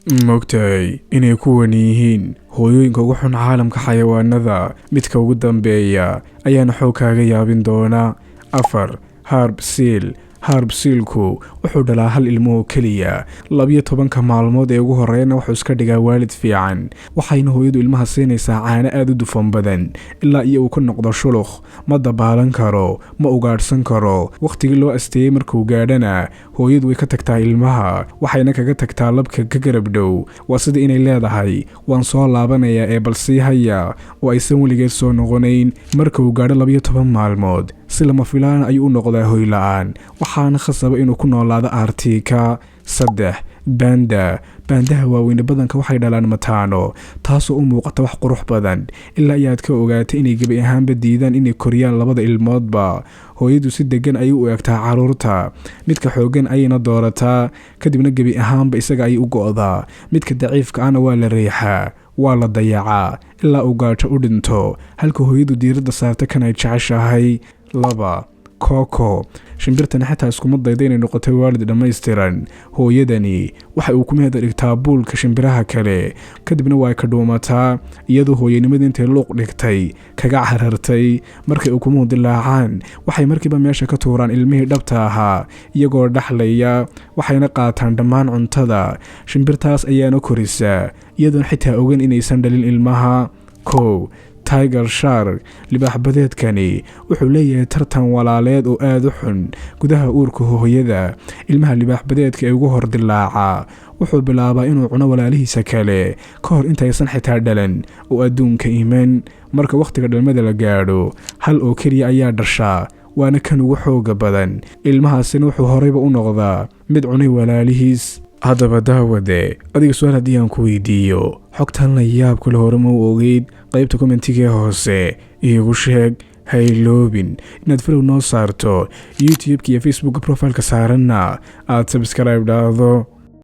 Moogtahay inay kuwan yihiin hooyooyinka ugu xun caalamka xayawaanada midka ugu dambeeya ayaana xoog kaaga yaabin doona. 4 Harb Seal. Harb Sealku wuxuu dhalaa hal ilmo oo keliya 12 maalmood ee ugu horreeyna wuxuu iska dhigaa waalid fiican, waxayna hooyadu ilmaha siinaysaa caano aad u dufan badan ilaa uu ka noqdo shulukh, ma dabaalan karo, ma ugaadhsan karo. waqtigii loo asteeyay markuu gaadhana hooyadu way ka tagtaa ilmaha, waxayna kaga tagtaa labka ka garab dhow. waa sida inay leedahay waan soo laabanayaa ee bal sii haya, oo aysan weligeed soo noqonayn. marka uu gaadho 12 maalmood si lama filaan ayuu u noqdaa hoy la'aan, waxaana khasaba inuu ku noolaado Arctica. 3 Banda. Bandaha waaweyne badanka waxay dhalaan mataano, taasoo u muuqata wax qurux badan ilaa ayaad ka ogaatay inay gebi ahaanba diidaan inay koriyaan labada ilmoodba. hooyadu si degan ayay u eegtaa carruurta, midka xooggan ayayna doorataa, kadibna gebi ahaanba isaga ayay u go'daa. midka daciifka ahna waa la riixaa, waa la dayacaa ilaa uu gaajo u dhinto, halka hooyadu diiradda saarta kan ay jeceshahay. 2 Coco. shimbirtani xataa iskuma dayda inay noqotay waalid dhammaystiran. hooyadani waxa uu ku meeda dhigtaa buulka shimbiraha kale, kadibna waa ka dhuumataa iyadoo hooyanimada intay luuq dhigtay kaga carartay. markay ukumuhu dilaacaan waxay markiiba meesha ka tuuraan ilmihii dhabta ahaa iyagoo dhaxlaya, waxayna qaataan dhammaan cuntada. shimbirtaas ayaana korisa iyadoon xitaa ogan inaysan dhalin ilmaha. 1 Tiger Shark. libaax badeedkani wuxuu leeyahay tartan walaaleed oo aad u xun gudaha uurka hooyada. ilmaha libaax badeedka ee ugu hor dilaaca wuxuu bilaabaa inuu cuno walaalihiisa kale ka hor intaysan xitaa dhalan oo adduunka iman. marka waqtiga dhalmada la gaadho hal oo keliya ayaa dhashaa, waana kan ugu xooga badan. ilmahaasina wuxuu horeyba u noqdaa mid cunay walaalihiis. haddaba daawade, adiga su-aal haddii aan ku weydiiyo xogtan la yaab kale hore ma u ogeyd? qaybta kommentiga hoose iigu sheeg. ha iloobin inaad follow noo saarto youtube-ka iyo facebook profileka saaranna aad subscribe dhahdo.